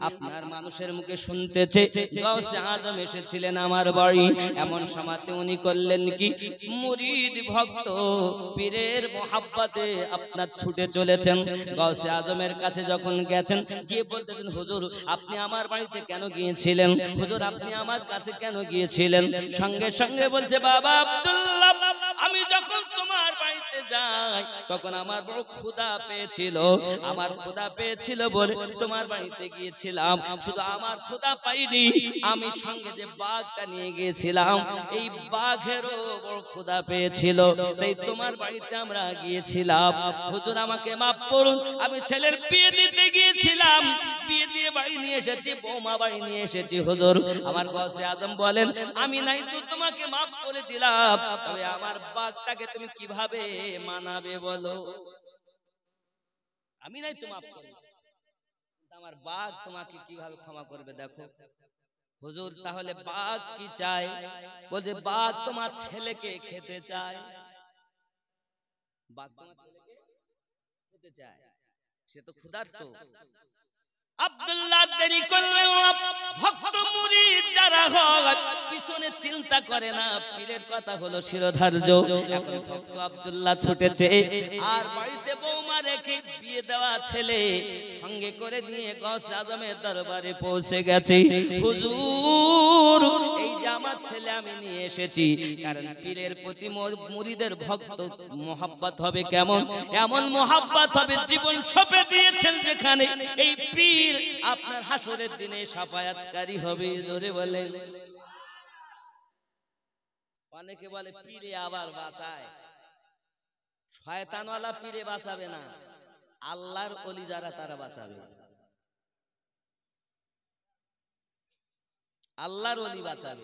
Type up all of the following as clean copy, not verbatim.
আপনার মানুষের মুখে শুনতেছে গাউসে আজম এসেছিলেন আমার বাড়ি, এমন সময়তে উনি করলেন কি, মুরিদ ভক্ত পীরের মোহাব্বতে আপনার ছুটে চলেছেন গাউসে আজমের কাছে। যখন গেছেন গিয়ে বলতেছেন, হুজুর আপনি আমার বাড়িতে কেন গিয়েছিলেন, হুজুর আপনি আমার কাছে কেন গিয়েছিলেন? সঙ্গে সঙ্গে বলছে, বাবা আব্দুল্লাহ, আমি যখন তোমার বাড়িতে যাই তখন আমার বড় ক্ষুধা পেয়েছিল, আমার ক্ষুধা পেয়েছিল বলে তোমার বাড়িতে গিয়েছিলাম। শুধু আমার ক্ষুধা পাইনি, আমি সঙ্গে যে বাঘটা নিয়ে গিয়েছিলাম এই বাঘেরও বড় ক্ষুধা পেয়েছিল, তাই তোমার বাড়িতে আমরা গিয়েছিলাম। হুজুর আমাকে মাফ করুন, আমি ছেলের বিয়ে দিতে গিয়েছিলাম, বিয়ে দিয়ে বাড়ি নিয়ে এসেছি, বৌমা বাড়ি নিয়ে এসেছি। হুজুর আমার গাউসে আজম বলেন, আমি নাই তো তোমাকে মাফ করে দিলাম, তবে আমার বাঘটাকে তুমি কিভাবে মানাবে বলো? আমি নাই তো মাফ করে, আমার বাঘ তোমাকে কিভাবে ক্ষমা করবে? দেখো হুজুর, তাহলে বাঘ কি চায়? বলছে বাঘ তোমার ছেলেকে খেতে চায়। বাঘ তোমার ছেলেকে খেতে চায়, সে তো ক্ষুধার্ত। আব্দুল্লাহ দেরি করলেন না, ভক্ত মুরিদ যারা হয় পিছনে চিন্তা করে না, পীরের কথা হলো শিরোধার্য। এখন ভক্ত আব্দুল্লাহ ছুটেছে আর বাড়িতে বৌমা রেখে বিয়ে দেওয়া ছেলে সঙ্গে করে নিয়ে গাউসে আজমের দরবারে পৌঁছে গেছে। হুজুর এই যে আমার ছেলে আমি নিয়ে এসেছি, কারণ পীরের প্রতি মুরিদের ভক্ত মোহাব্বত হবে কেমন, এমন মোহাব্বত হবে জীবন সঁপে দিয়েছেন যেখানে, এই পীর আপনার হাসরের দিনে শাফায়াতকারী হবে। জোরে বলেন। অনেকে বলে পীরে আবার বাঁচায়, শয়তানওয়ালা পীরে বাঁচাবে না, আল্লাহর ওলি যারা তারা বাঁচাবে, আল্লাহর ওলি বাঁচাবে।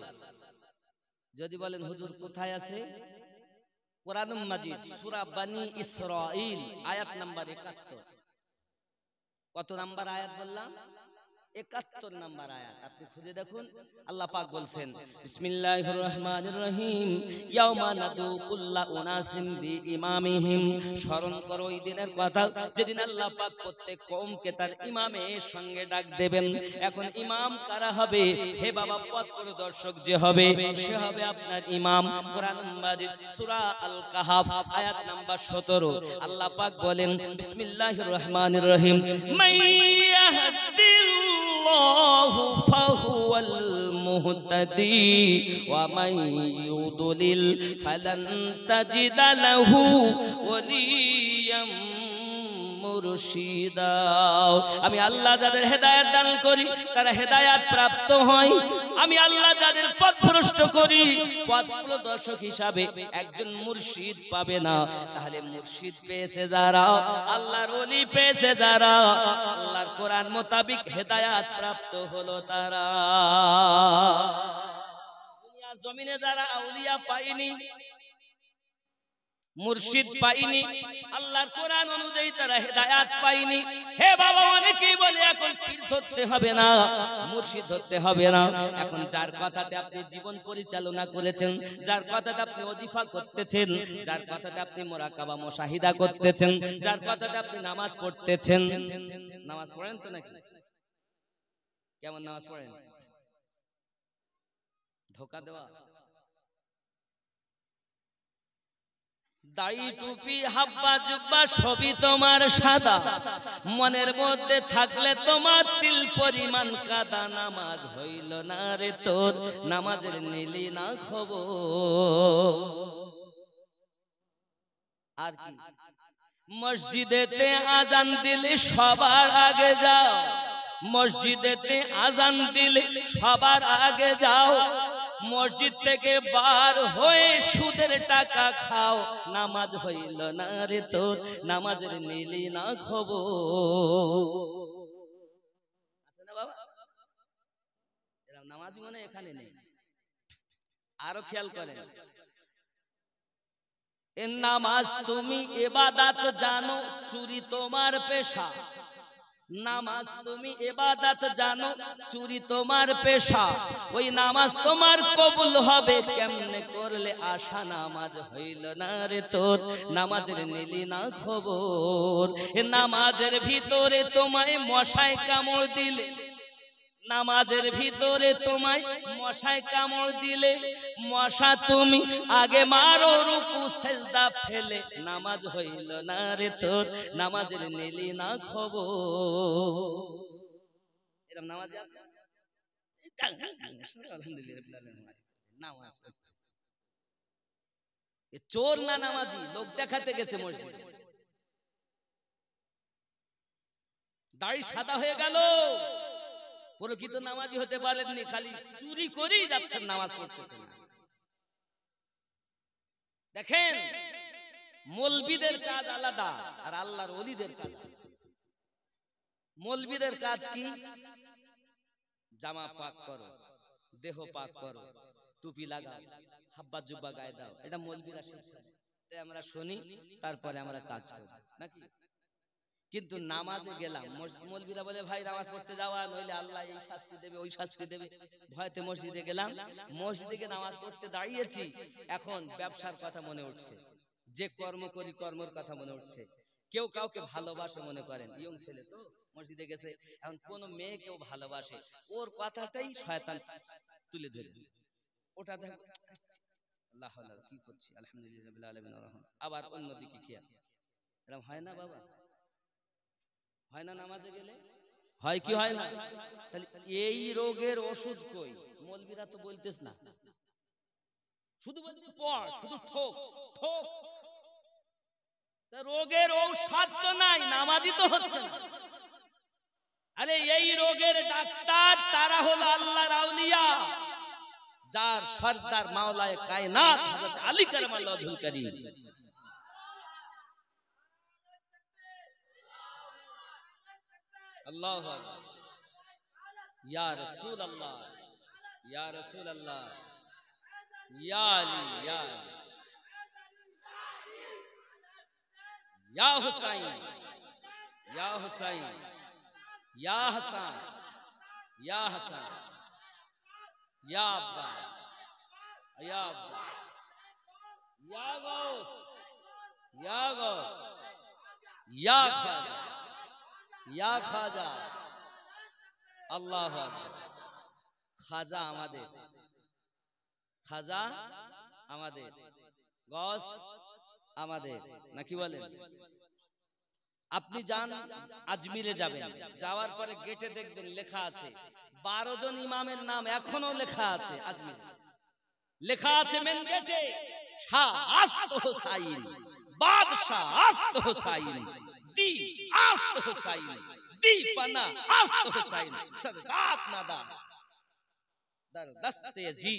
যদি বলেন হুজুর কোথায় আছে, কোরআনুল মাজিদ সূরা বনী ইসরাঈল আয়াত নাম্বার ৭১। কত নাম্বার আয়াত বললাম? ৭১ নাম্বার আয়াত, আপনি খুঁজে দেখুন। আল্লাহ পাক বলছেন, বিসমিল্লাহির রহমানির রহিম, ইয়াউমা নাদু কুল্লা উনাসিম বিইমামিহিম। স্মরণ করো ওই দিনের কথা যেদিন আল্লাহ পাক প্রত্যেক কওমকে তার ইমামের সঙ্গে ডাক দেবেন। এখন ইমাম কারা হবে? হে বাবা, পথ প্রদর্শক যে হবে সে হবে আপনার ইমাম। কোরআনুল মাজিদ সূরা আল কাহাফ আয়াত নাম্বার ১৭। আল্লাহ পাক বলেন, বিসমিল্লাহির রহমানির রহিম, মাইয়াহদিল্লাহু ফাহুয়াল মুহতাদি ওয়া মান ইউদ্লিল ফালান তাজিদা লাহু ওয়ালিয়াম মুরশিদা। আমি আল্লাহ যাদের হেদায়েত দান করি তারা হেদায়েত প্রাপ্ত হয়, আমি আল্লাহ যাদের পথভ্রষ্ট করি পথ প্রদর্শক হিসাবে একজন মুর্শিদ পাবে না। তাহলে মুর্শিদ পেয়েছে যারা, আল্লাহর ওলি পেয়েছে যারা, আল্লাহর কোরআন মোতাবিক হেদায়েত প্রাপ্ত হলো তারা। দুনিয়া জমিনে যারা আউলিয়া পায়নি, মুর্শিদ পাইনি, আল্লাহর কোরআন অনুযায়ী তারা হেদায়েত পাইনি। হে বাবা, অনেকেই বলে এখন পীর ধরতে হবে না, মুর্শিদ ধরতে হবে না। এখন যার কথাতে আপনি জীবন পরিচালনা করেছেন, যার কথাতে আপনি ওজিফা করতেছেন, যার কথাতে আপনি মুরাকাবা মুশাহিদা করতেছেন, যার কথাতে আপনি নামাজ পড়তেছেন, নামাজ পড়েন তো নাকি? কেমন নামাজ পড়েন? ধোঁকা দেওয়া, দাড়ি টুপি হাব্বা জুব্বা সবই তোমার সাদা, মনের মধ্যে থাকলে তোমার তিল পরিমাণ কাদা। নামাজ হইল না রে তোর, নামাজের নিলি না খবর। আর কি, মসজিদেতে আজান দিলে সবার আগে যাও, মসজিদেতে আজান দিলে সবার আগে যাও, মসজিদ থেকে বার হয়ে সুদের টাকা খাও। নামাজ হইল না রে তোর, নামাজের নিলি না খবর। আছে না বাবা? এরকম নামাজি মনে এখানে নেই। আরো খেয়াল করেন, নামাজ তুমি ইবাদত জানো, চুরি তোমার পেশা। নামাজ তুমি ইবাদত জানো, চুরি তোমার পেশা, ওই নামাজ তোমার কবুল হবে কেমনে করলে আশা। নামাজ হইল না রে তোর, নামাজের নিলি না খবর। এ নামাজের ভিতরে তোমায় মশায় কামড় দিলে, নামাজের ভিতরে তোমায় মশায় কামড় দিলে, মশা তুমি আগে মারো রুকু সেজদা ফেলে। নামাজ হইল না রে তোর, নামাজের নিলি না খবর। এরকম নামাজ আছে? আলহামদুলিল্লাহ। নামাজ চোর না নামাজি, লোক দেখাতে গেছে মসজিদে, দাড়ি সাদা হয়ে গেল, প্রকৃত নামাজি হতে পারেননি, খালি চুরি করেই যাচ্ছেন, নামাজ পড়তেছেন। দেখেন, মৌলবীদের কাজ আলাদা আর আল্লাহর ওলিদের কাজ আলাদা। মৌলবীদের কাজ কি? জামা পাক করো, দেহ পাক করো, টুপি লাগাও, হাব্বা জুব্বা গায়ে দাও, এটা মৌলবীরা শিখায়, তাই আমরা শুনি, তারপরে আমরা কাজ করি নাকি? কিন্তু নামাজে গেলাম, মৌলবীরা বলে ভাই নামাজ পড়তে যাওয়া, নইলে আল্লাহ এই শাস্তি দেবে ওই শাস্তি দেবে, ভয়তে মসজিদে গেলাম। মসজিদে গিয়ে নামাজ পড়তে দাঁড়িয়েছি, এখন ব্যবসার কথা মনে উঠছে, যে কর্ম করি কর্মের কথা মনে উঠছে। কেউ কাউকে ভালোবাসে মনে করেন, ইয়ং ছেলে তো মসজিদে গেছে, এখন কোন মেয়ে কেউ ভালোবাসে, ওর কথাটাই শয়তান তুলে ধরেছে, ওটা দেখ আল্লাহ আল্লাহ কি করছি, আলহামদুলিল্লাহ রাব্বিল আলামিন আর রহমান। আবার অন্যদিকে খেয়াল, এরকম হয় না বাবা? হয় না? নামাজে গেলে হয় কি হয় না? তাহলে এই রোগের ওষুধ কই? মৌলবীরা তো বলতেছ না, শুধু বলতে পড়, শুধু ঠোক ঠোক, রোগের ঔষধ তো নাই, নামাজি তো হচ্ছে না। আরে এই রোগের ডাক্তার তারা হলো আল্লাহর আউলিয়া, যার সরদার মাওলায়ে কায়নাত হযরত আলী কারামাল্লাহু ওয়াজহুল কারীম। আল্লাহু আকবার, ইয়া রাসূলুল্লাহ, ইয়া রাসূলুল্লাহ, ইয়া আলী, ইয়া আলী, ইয়া হুসাইন, ইয়া হুসাইন, ইয়া হাসান, ইয়া হাসান, ইয়া আব্বাস, ইয়া আব্বাস, ইয়া গাউস, ইয়া গাউস, ইয়া খাজা, ইয়া খাজা। আল্লাহু আকবার। খাজা আমাদের, খাজা আমাদের, গস আমাদের, নাকি বলেন? আপনি যান আজমিরে, যাবেন, যাওয়ার পরে গেটে দেখবেন লেখা আছে 12 জন ইমামের নাম এখনো লেখা আছে আজমিরে, লেখা আছে মেন গেটে শাহ আস্ত হোসাইন, বাদশাহ আস্ত হোসাইন, দি আস্ত হোসাইন, দি পানা আস্ত হোসাইন, সরদাত নাদা দর দস্তে জি।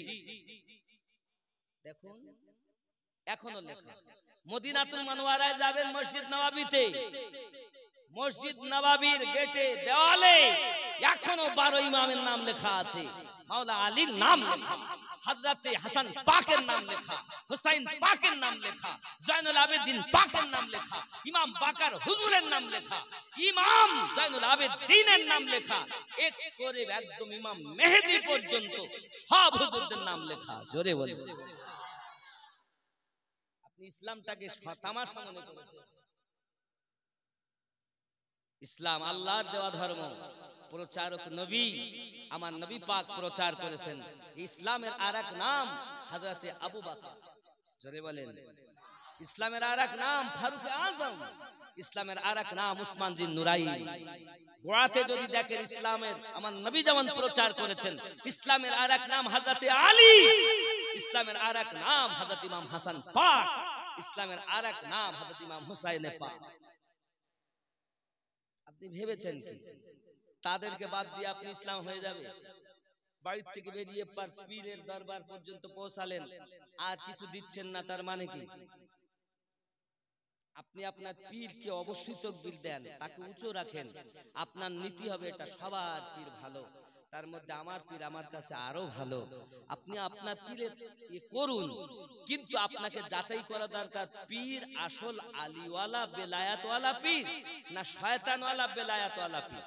দেখুন এখনো লেখা। মদিনাতুল মুনাওয়ারায় যাবেন, মসজিদ নববীতে, মসজিদ নববীর গেটে দেওয়ালে এখনো 12 ইমামের নাম লেখা আছে, মাওলা আলীর নাম লেখা, হযরতে হাসান পাকের নাম লেখা, হুসাইন পাকের নাম লেখা, জয়নুল আবেদিন পাকের নাম লেখা, ইমাম বাকার হুজুরের নাম লেখা, ইমাম জয়নুল আবেদিনের নাম লেখা, এক করে একদম ইমাম মেহেদী পর্যন্ত সব হুজুরদের নাম লেখা। জোরে বলেন। আপনি ইসলামটাকে তামাশা মনে করেছেন? ইসলাম আল্লাহর দেওয়া ধর্ম, প্রচারক নবী, আমার নবী পাক প্রচার করেছেন। ইসলামের আরেক নাম হযরতে আবু বকর। জোরে বলেন। ইসলামের আরেক নাম ফারুক আযম, ইসলামের আরেক নাম উসমান জিন নুরাইন। গোড়াতে যদি দেখেন ইসলামের আমার নবী যেমন প্রচার করেছেন, ইসলামের আরেক নাম হযরতে আলী, ইসলামের আরেক নাম হযরত ইমাম হাসান পাক, ইসলামের আরেক নাম হযরত ইমাম হুসাইন পাক। আপনি ভেবেছেন কি তাদেরকে বাদ দিয়ে আপনি ইসলাম হয়ে যাবে? বাড়ি থেকে বেরিয়ে পীরের দরবার পর্যন্ত পৌঁছালেন, আর কিছু দিচ্ছেন না, তার মানে কি? আপনি আপনার পীরকে অবশ্যই তকবীর দেন, তাকে উঁচু রাখেন, আপনার নীতি হবে এটা সবার পীর ভালো, তার মধ্যে আমার পীর আমার কাছে আরো ভালো, আপনি আপনার পীরের করুন, কিন্তু আপনাকে যাচাই করা দরকার পীর আসল আলিওয়ালা বেলায়াতওয়ালা পীর না শয়তানওয়ালা বেলায়াতওয়ালা পীর।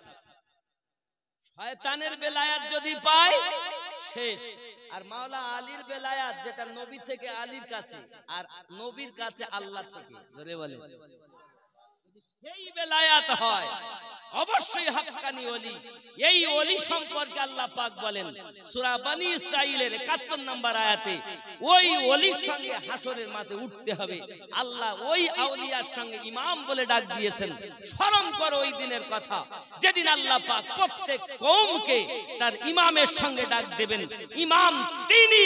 শয়তানের বেলায়াত যদি পায় শেষ। আর মাওলা আলীর বেলায়াত যেটা নবী থেকে আলীর কাছে আর নবীর কাছে আল্লাহ থেকে, জোরে বলেন, সেই বেলায়াত হয় অবশ্যই হাক্কানি ওলি। এই ওলি সম্পর্কে আল্লাহ পাক বলেন সূরা বনী ইসরাঈলের 71 নম্বর আয়াতে, ওই ওলির সঙ্গে হাসরের মাঠে উঠতে হবে। আল্লাহ ওই আউলিয়ার সঙ্গে ইমাম বলে ডাক দিয়েছেন। স্মরণ করো ওই দিনের কথা, যেদিন আল্লাহ পাক প্রত্যেক কওমকে তার ইমামের সঙ্গে ডাক দেবেন। ইমাম তিনি,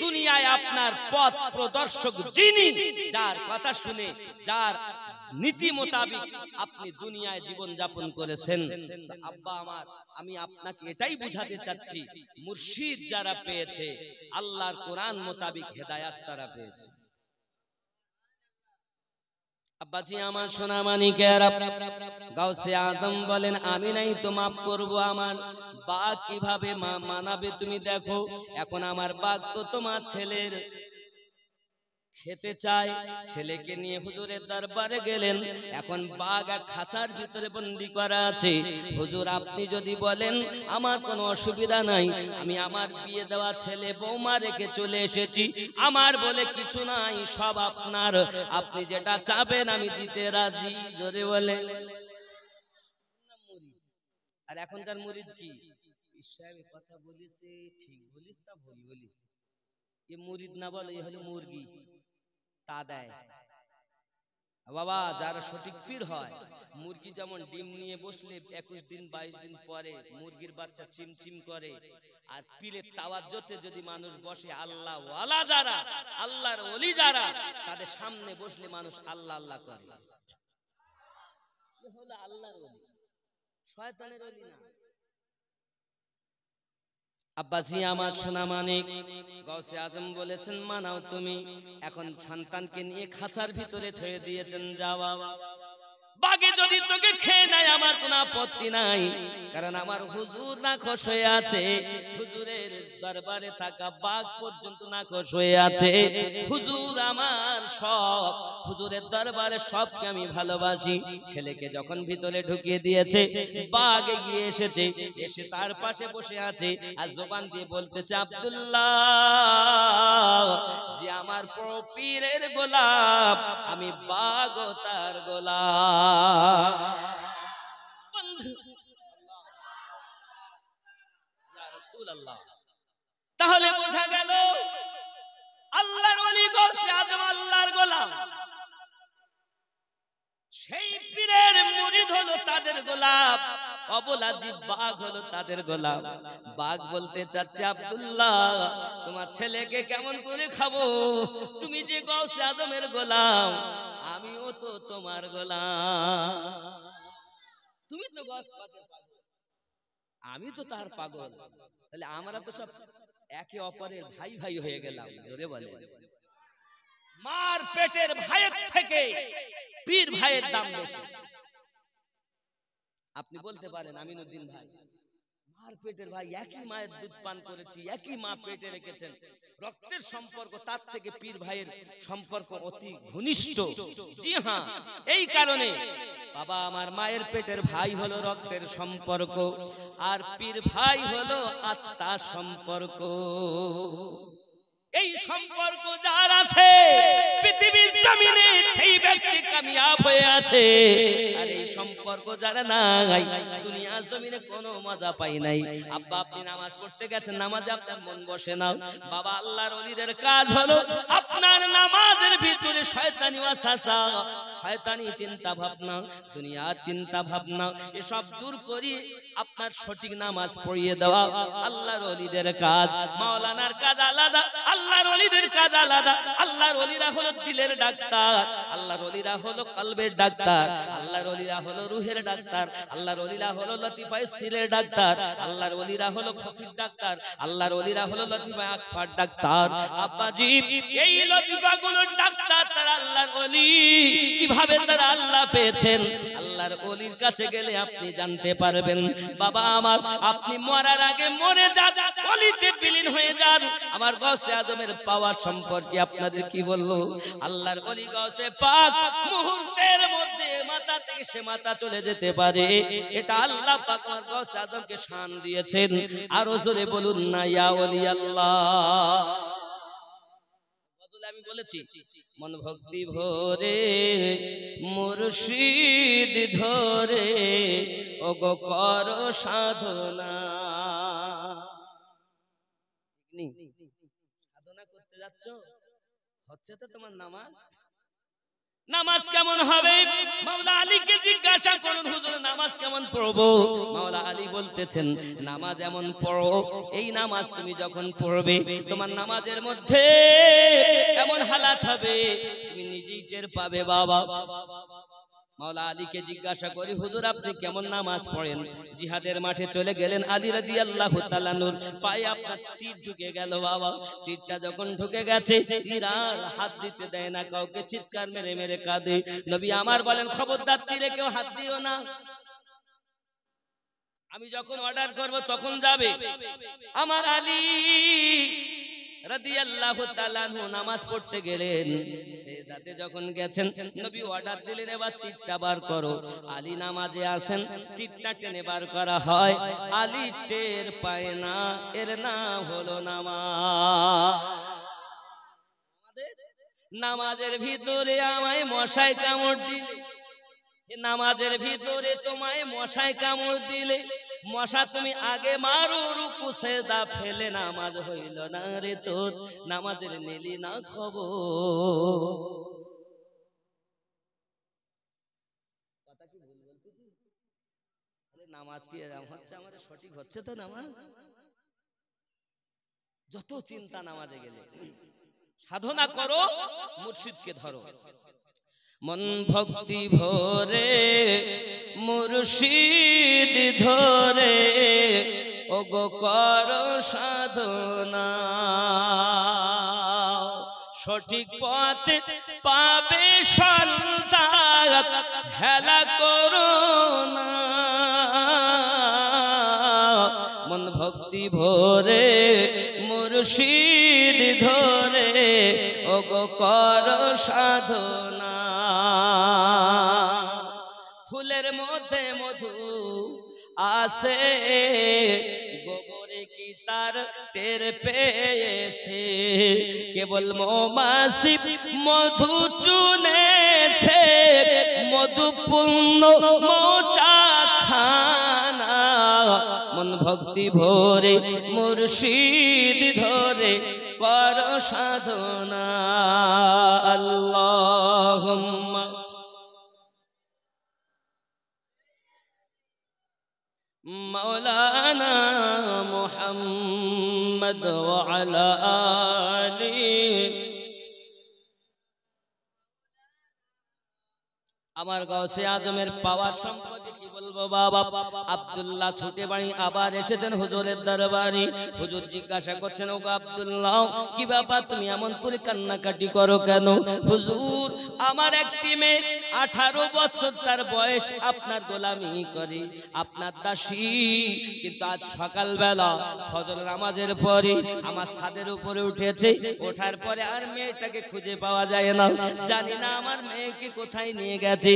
দুনিয়ায় আপনার পথ প্রদর্শক যিনি, যার কথা শুনে যার নীতি মোতাবিক আপনি দুনিয়ায় জীবন যাপন করেছেন। আব্বা আমার, আমি আপনাকে এটাই বুঝাতে চাচ্ছি, মুর্শিদ যারা পেয়েছে আল্লাহর কোরআন মোতাবিক হেদায়াত তারা পেয়েছে। আব্বাজি আমার সোনা মানিকেরা, গাউসে আজম বলেন আমি নাই তো মাফ করব, আমার বাঘ কিভাবে মানাবে তুমি দেখো। এখন আমার বাঘ তো তোমার ছেলের খেতে চায়, ছেলেকে নিয়ে হুজুরের দরবারে গেলেন। এখন বাঘ এক খাঁচার ভিতরে বন্দি করা আছে। হুজুর আপনি যদি বলেন আমার কোনো অসুবিধা নাই, আমি আমার বিয়ে দেওয়া ছেলে বৌমা রেখে চলে এসেছি, আমার বলে কিছু নাই, সব আপনার, আপনি যেটা চাবেন আমি দিতে রাজি। জোরে বলে। আর এখনকার মুরিদ কি সাহেব কথা বলেছে ঠিক বলিস তা ভুল বলি, এ মুরিদ না বলে এ হলো মুরগি, তা দেয়। বাবা যারা সঠিক পীর হয়, মুরগি যেমন ডিম নিয়ে বসলে 21 দিন 22 দিন পরে মুরগির বাচ্চা চিমচিম করে, আর পীরের তাওয়াজ্জুতে যদি মানুষ বসে, আল্লাহ ওয়ালা যারা, আল্লাহর ওলি যারা, তাদের সামনে বসলে মানুষ আল্লাহ আল্লাহ করে। এ হলো আল্লাহর ওলি, শয়তানের ওলি না। আব্বাজি আমার সোনা মানিক, গাউসে আজম বলেছেন মানাও তুমি। এখন সন্তানকে নিয়ে খাঁচার ভিতরে ছেড়ে দিয়েছেন, যাওয়া বাগে যদি তোকে খেয়ে নেয় আমার কোনো আপত্তি নাই, কারণ আমার হুজুর নাখোশ হয়ে আছে। হুজুরের দরবারে থাকা বাঘ পর্যন্ত নাখোশ হয়ে আছে। হুজুর আমার সব, হুজুরের দরবারে সবকে আমি ভালোবাসি। ছেলেকে যখন ভিতরে ঢুকিয়ে দিয়েছে, বাঘ এগিয়ে এসেছে, এসে তার পাশে বসে আছে আর জবান দিয়ে বলতেছে আব্দুল্লাহ যে আমার পীরের গোলাম, আমি বাঘ ও তার গোলাম। তাহলে বোঝা গেল আল্লাহর ওলি গাউসে আজম আল্লাহর গোলাম, সেই পীরের মুরিদ হলো তাদের গোলাম, অবলা জীব বাঘ হলো তাদের গোলাম। বাঘ বলতে চাচ্ছে আব্দুল্লাহ তোমার ছেলেকে কেমন করে খাবো, তুমি যে গাউসে আজমের গোলাম, আমিও তো তোমার গোলাম। তুমি তো গাউস পাকের পাগল, আমি তো তার পাগল, তাহলে আমরা তো সব একে অপরের ভাই ভাই হয়ে গেলাম। জোরে বলে। মার পেটের ভাইয়ের থেকে পীর ভাইয়ের দাম বেশি। আপনি বলতে পারেন আমিনুদ্দিন ভাই, মার পেটের ভাই, একই মায়ের দুধ পান করেছি, একই মা পেটে রেখেছেন, রক্তের সম্পর্ক, তার থেকে পীর ভাইয়ের সম্পর্ক অতি ঘনিষ্ঠ। জি হ্যাঁ, এই কারণে বাবা আমার মায়ের পেটের ভাই হলো রক্তের সম্পর্ক, আর পীর ভাই হলো আত্মার সম্পর্ক। এই সম্পর্ক যার আছে পৃথিবীর জমিনে সেই ব্যক্তি কামিয়াব হয়ে আছে, আর এই সম্পর্ক যারা নাই দুনিয়ার জমিনে কোনো মজা পাই নাই। আব্বা আপনি নামাজ পড়তে গেছেন, নামাজে আপনার মন বসে না। বাবা আল্লাহর ওলিদের কাজ হলো আপনার নামাজের ভিতরে শয়তানি ওয়াসওয়াসা, শয়তানি চিন্তা ভাবনা, দুনিয়ার চিন্তা ভাবনা এসব দূর করে আপনার সঠিক নামাজ পড়িয়ে দেওয়া আল্লাহর ওলিদের কাজ। মাওলানার কাজ আলাদা, আল্লাহর ওলিদের কাজ আলাদা। আল্লাহর ওলিরা হলো দিলের ডাক্তার, আল্লাহর ওলিরা হলো কলবের ডাক্তার, আল্লাহর ওলিরা হলো রুহের ডাক্তার, আল্লাহর ওলিরা হলো লতিফায়ে সিরের ডাক্তার, আল্লাহর ওলিরা হলো খফির ডাক্তার, আল্লাহর ওলিরা হলো লতিফায়ে আকফার ডাক্তার। আব্বাজি এই লতিফাগুলোর ডাক্তার তারা আল্লাহর ওলি। কিভাবে তারা আল্লাহ পেয়েছেন? আল্লাহর ওলির কাছে গেলে আপনি জানতে পারবেন। বাবা আমার, আপনি মরার আগে মরে যান, ওলিতে বিলীন হয়ে যান। আমার গৌসে আজমের পাওয়ার সম্পর্কে আপনাদের কি বলবো? আল্লাহর ওলি গৌসে পাক মুহূর্তের মধ্যে মাথা থেকে সে মাথা চলে যেতে পারে। এটা আল্লাহ পাক আমার গৌসে আজমকে শান দিয়েছেন। আরো জোরে বলুন না ইয়া ওলি আল্লাহ। আমি বলেছি মন ভক্তি ভরে মুর্শিদ ধরে ওগো কর সাধনা। সাধনা করতে যাচ্ছ, হচ্ছে তো তোমার নামাজ। নামাজ কেমন হবে? মাওলা আলীকে জিজ্ঞাসা করুন, হুজুর নামাজ কেমন পড়বো? মাওলা আলী বলতেছেন, নামাজ এমন পড়ো, এই নামাজ তুমি যখন পড়বে তোমার নামাজের মধ্যে এমন হালাত হবে তুমি নিজেই টের পাবে। বাবা মাওলা আলীকে জিজ্ঞাসা করি, হুজুর আপনি কেমন নামাজ পড়েন? জিহাদের মাঠে চলে গেলেন, আলী রাদিয়াল্লাহু তাআলা নূর পায়ে আপনার তীর ঢুকে গেল। বাবা তীরটা যখন ঢুকে গেছে, তীর আর হাত দিতে দেয় না কাউকে, চিৎকার মেরে মেরে কাঁদে। নবী আমার বলেন, খবরদার তীরে কেউ হাত দিও না, আমি যখন অর্ডার করব তখন যাবে। আমার আলী রাদিয়াল্লাহু তাআলা আনহু নামাজ পড়তে গেলেন, সেজদাতে যখন গেছেন নবী অর্ডার দিলেন, এবার তীরটা বার করো। আলী নামাজে আছেন, তীরটা টেনে বার করা হয়, আলী টের পায় না, এর নাম হলো নামাজ। নামাজের ভিতরে আমায় মশায় কামড় দিলে, নামাজের ভিতরে তোমায় মশায় কামড় দিলে, মশা তুমি আগে মারো, রুকু সেজদা ফেলে নামাজ হইল না রে তোর, নামাজের নিলি না খবর। কথা কি ভুল বলতেছি? নামাজ কি এরকম হচ্ছে? আমাদের সঠিক হচ্ছে তো নামাজ? যত চিন্তা নামাজে গেলে। সাধনা করো, মুর্শিদকে ধরো। মন ভক্তি ভরে মুর্শিদ ধরে ওগো কর সাধনা, সঠিক পথে পাবে সন্তান, হেলা করো না। মন ভক্তি ভরে মুর্শিদ ধরে ওগো কর সাধনা। ফুলের মধ্যে মধু আসে, গোবরে কি তার টের পেয়েছে, কেবল মৌমাছি মধু চুনেছে, মধুপূর্ণ মৌচা খানা। মন ভক্তি ভরে মুর্শিদ ধরে কর সাধনা। আল্লাহুম্মা মাওলানা মুহাম্মদ ওয়া আলা আলিহি। আমার গাউসে আজমের পাওয়ার সম্পর্কে কি বলবো বাবা। আব্দুল্লাহ ছুটে বাড়ি আবার এসেছেন হুজুরের দরবারে। হুজুর জিজ্ঞাসা করছেন, ওগো আব্দুল্লাহ কি ব্যাপার, তুমি এমন করে কান্নাকাটি করো কেন? হুজুর আমার একটি মেয়ে 18 বছর তার বয়স, আপনার গোলামি করে, আপনার দাসী, কিন্তু আজ সকালবেলা ফজর নামাজের পরে আমার ছাদের উপরে উঠেছে, ওঠার পরে আর মেয়েটাকে খুঁজে পাওয়া যায় না। জানি না আমার মেয়েকে কোথায় নিয়ে গেছে,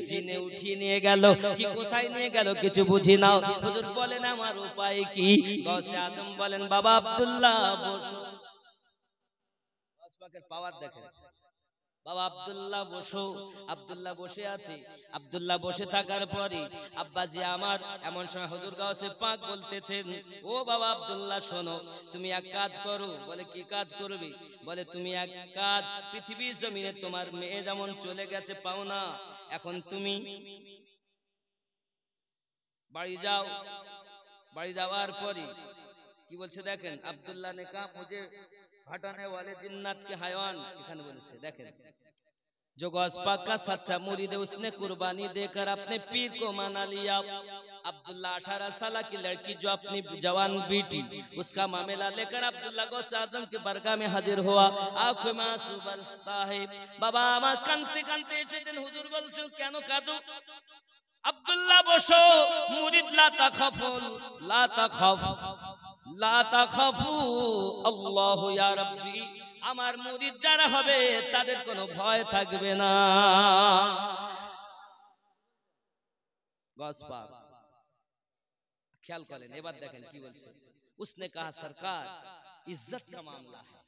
জিনে উঠিয়ে নিয়ে গেল কি কোথায় নিয়ে গেল কিছু বুঝি না। হুজুর বলেন আমার উপায় কি? গাউসে আজম বলেন, বাবা আব্দুল্লাহ বসো। পাকের পাওয়ার দেখেন। বাবা আব্দুল্লাহ বসো। আব্দুল্লাহ বসে আছে। আব্দুল্লাহ বসে থাকার পরে আব্বাজি আমার এমন সময় হুজুর গাউসে পাক বলতেছেন, ও বাবা আব্দুল্লাহ শোনো, তুমি এক কাজ করো। বলে কি কাজ করবে? বলে তুমি এক কাজ, পৃথিবীর জমিনে তোমার মেয়ে যেমন চলে গেছে পাও না, এখন তুমি বাড়ি যাও। বাড়ি যাওয়ার পরে কি বলছে দেখেন, আব্দুল্লাহ ने कहा मुझे हटाने वाले जिन्नात के हयावान এখানে বলেছে দেখেন जो गौस पाक का सच्चा मुरीद है उसने कुर्बानी देकर अपने पीर को माना लिया। अब्दुल्ला 18 साल की लड़की जो अपनी जवान बेटी उसका मामला लेकर अब्दुल्ला गौस आजम के बरगाह में हाजिर हुआ। आंखों में आंसू बरसता है। बाबा আমার কাঁদতে কাঁদতে এসেছেন হুজুর বলছেন কেন কাঁদো? আব্দুল্লাহ বসো মুরিদ লা তাখাফুল লা তাখাফ লা তাখাফু আল্লাহু ইয়া রাব্বি আমার মুরিদ যারা হবে তাদের কোনো ভয় থাকবে না। गौस पाक ख्याल करें এবার দেখেন কি বলছে उसने कहा सरकार इज्जत का मामला है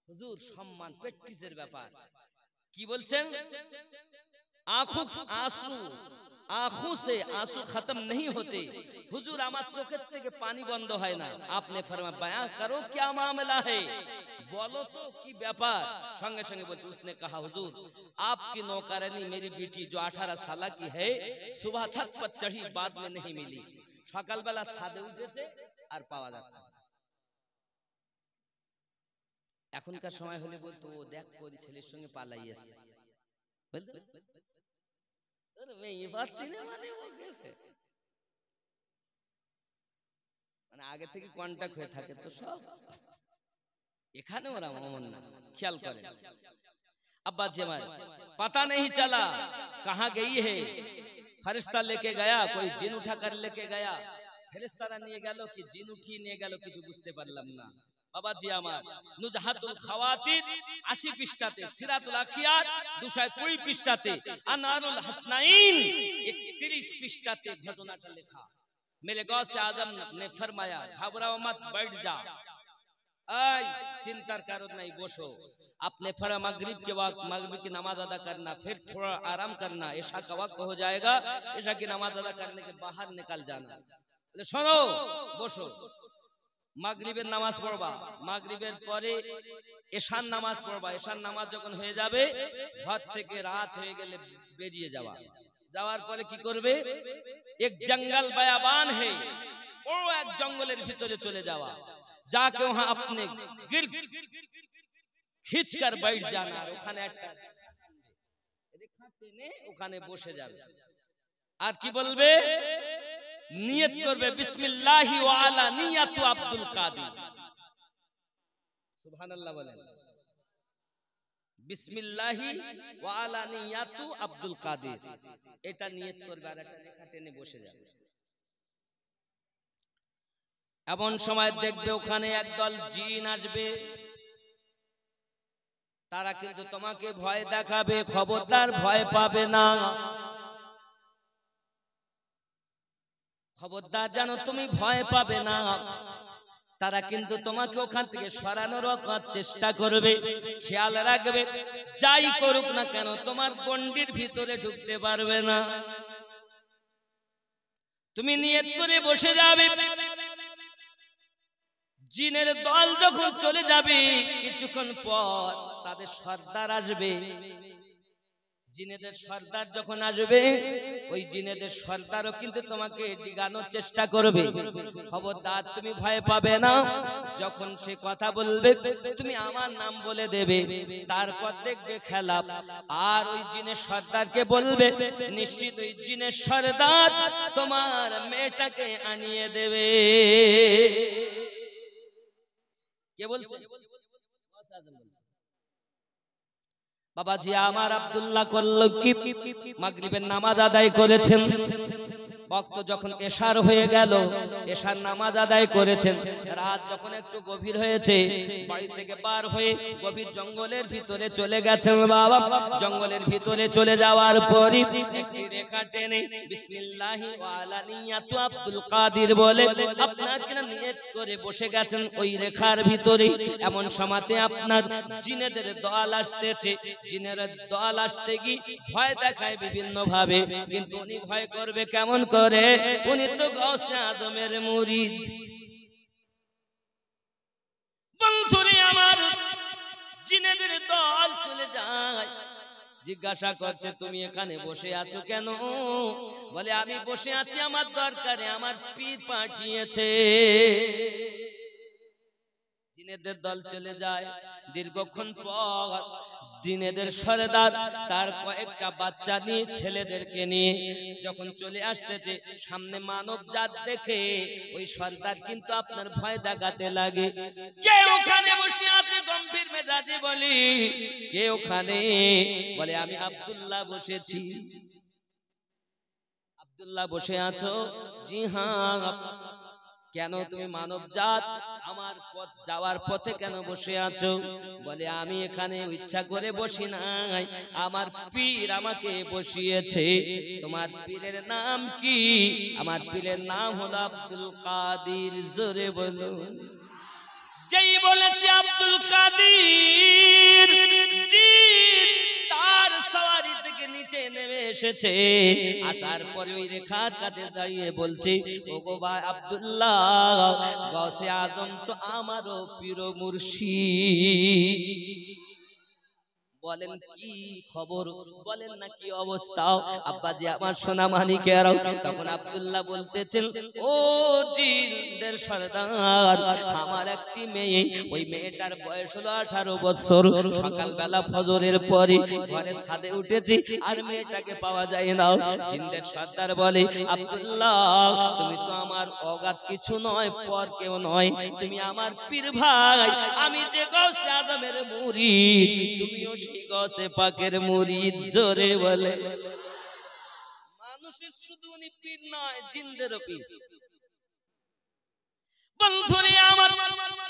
हुजूर সম্মান প্রেস্টিজের ব্যাপার কি বলছেন आंखों से आंसू खत्म नहीं होते हुजूर আমার চোখের থেকে পানি বন্ধ হয় না। आपने फरमाया बयां करो क्या मामला है बोलो तो की ব্যাপার संगे संगे बोलते उसने कहा हुजूर आपकी नौकरानी मेरी बेटी जो 18 साल की है सुबह छत पर चढ़ी बाद में नहीं मिली সকাল বেলা ছাদে উঠেছে আর পাওয়া যাচ্ছে এখনকার সময় হলে বলতো ও দেখ কোন ছেলের সঙ্গে পালাইয়েছে বলতো আরে মেয়ে পাচ্ছি না মানে ও গেছে মানে আগে থেকে কন্টাক্ট হয়ে থাকে তো সব এখানে ওরা অমন না ख्याल करें अब्बा जी हमारे पता नहीं चला कहां गई है फरिश्ता लेके गया कोई जिन उठा कर लेके गया ফেরেশতারা নিয়ে গেল কি জিন উঠিয়ে নিয়ে গেল কিছু বুঝতে পারলাম না। বাবাজি আমার নুজহাতুল খাওয়াতির 80 পৃষ্ঠাতে সিরাতুল আখিয়ার 220 পৃষ্ঠাতে আনারুল হাসনাইন 31 পৃষ্ঠাতে ঘটনাটা লেখা। मेरे गौसे आजम ने फरमाया घबराओ मत बैठ जा आई चिंता करो नहीं बसो। आपने फरमा मगरिब के वक्त मगरिब की नमाज अदा करना फिर थोड़ा आराम करना इशा का वक्त हो जाएगा इशा की नमाज अदा करने के बाहर निकल जाना। শোনো বসো মাগরিবের নামাজ পড়বা মাগরিবের পরে এশার নামাজ পড়বা এশার নামাজ যখন হয়ে যাবে ঘর থেকে রাত হয়ে গেলে বেরিয়ে যাওয়া যাওয়ার পরে কি করবে এক জঙ্গল বায়াবান है ও এক জঙ্গলের ভিতরে চলে যাওয়া जाके वहां अपने गिर खींचकर बैठ जाना और ওখানে একটা রেখা টেনে ওখানে বসে যাবে আর কি বলবে নিয়ত করবে বিসমিল্লাহি ওয়া আলা নিয়াতু আব্দুল কাদির সুবহানাল্লাহ বলেন বিসমিল্লাহি ওয়া আলা নিয়াতু আব্দুল কাদির এটা নিয়ত করবে আর একটা রেখা টেনে বসে যাবে। এমন সময় দেখবে ওখানে একদল জিন আসবে তারা কিন্তু তোমাকে ভয় দেখাবে খবরদার ভয় পাবে না খবরদার জানো তুমি ভয় পাবে না তারা কিন্তু তোমাকে ওখান থেকে সরানোর চেষ্টা করবে খেয়াল রাখবে যাই করুক না কেন তোমার গণ্ডির ভিতরে ঢুকতে পারবে না তুমি নিয়ত করে বসে যাবে জিনের দল যখন চলে যাবে কিছুক্ষণ পর তাদের সর্দার আসবে জিনেদের সর্দার যখন আসবে ওই জিনেদের সর্দারও কিন্তু তোমাকে ডিগানোর চেষ্টা করবে খবরদার তুমি ভয় পাবে না যখন সে কথা বলবে তুমি আমার নাম বলে দেবে তারপর দেখবে খেলা আর ওই জিনের সর্দারকে বলবে নিশ্চিত ওই জিনের সর্দার তোমার মেয়েটাকে আনিয়ে দেবে কে বলছে বাবাজি আমার আব্দুল্লাহ করলো কি মাগরিবের নামাজ আদায় করেছেন वक्त যখন এশার হয়ে গেল এশার নামাজ আদায় করেছেন রাত যখন একটু গভীর হয়েছে বাড়ি থেকে বার হয়ে গভীর জঙ্গলের ভিতরে চলে গেছেন বাবা জঙ্গলের ভিতরে চলে যাওয়ার পরই একটি রেখা টেনে বিসমিল্লাহি ওয়া আলা নিয়াতু আব্দুল কাদির বলে আপনার কিনা নিয়ত করে বসে গেছেন ওই রেখার ভিতরে এমন সময়তে আপনার জিনেদের দল আসতেছে জিনের দল আসতে গিয়ে ভয় দেখায় বিভিন্ন ভাবে কিন্তু উনি ভয় করবে কেমন করে উনি তো গৌসে আজমের মুরিদ বন্ধুরে আমার জিনেদের দল চলে যায় জিজ্ঞাসা করছে তুমি এখানে বসে আছো কেন বলে আমি বসে আছি আমার দরকারে আমার পীর পাঠিয়েছে পীরেদের দল চলে যায়। দীর্ঘক্ষণ পর দিনেদের সরদার তার কয়েকটা বাচ্চা নিয়ে ছেলেদেরকে নিয়ে যখন চলে আসতেছে, সামনে মানব জাত দেখে ওই সরদার কিন্তু আপনার ভয় দেখাতে লাগে। কে ওখানে বসে আছে? গম্ভীর মেজাজে বলি, কে ওখানে? বলে আমি আব্দুল্লাহ বসেছি। আব্দুল্লাহ বসে আছো? জি হ্যাঁ। কেন তুমি মানব জাত আমার পথ যাওয়ার পথে কেন বসে আছো? বলে আমি এখানে ইচ্ছা করে বসি নাই, আমার পীর আমাকে বসিয়েছে। তোমার পীরের নাম কি? আমার পীরের নাম হলো আব্দুল কাদির। জোরে বলো। যেই বলেছে আব্দুল কাদির, জিন তার সওয়ারি থেকে নিচে নেমে এসেছে। আসার পরে ওই রেখার কাছে দাঁড়িয়ে বলছে, ওগো ভাই আব্দুল্লাহ, গৌসে আজম তো আমারও পীর মুর্শিদ। বলেন কি খবর, বলেন না কি অবস্থা? আব্বাজি আমার সোনা মানিকেরাও। তখন আব্দুল্লাহ বলতেছেন, ও জিনদের সরদার, আমার একটি মেয়ে, ওই মেয়েটার বয়স হলো 18 বছর। সকালবেলা ফজরের পরে ঘরে ছাদে উঠেছি, আর মেয়েটাকে পাওয়া যায় না। জিনদের সরদার বলে, আব্দুল্লাহ তুমি তো আমার অগাধ কিছু নয়, পর কেউ নয়, তুমি আমার পীর ভাই। আমি যে গৌসে আজমের মুরিদ, তুমিও গৌসে পাকের মুরিদ। জোরে বলে। মানুষের শুধু উনি পীর নয়, জিনদেরও পীর। বন্ধুরে আমার,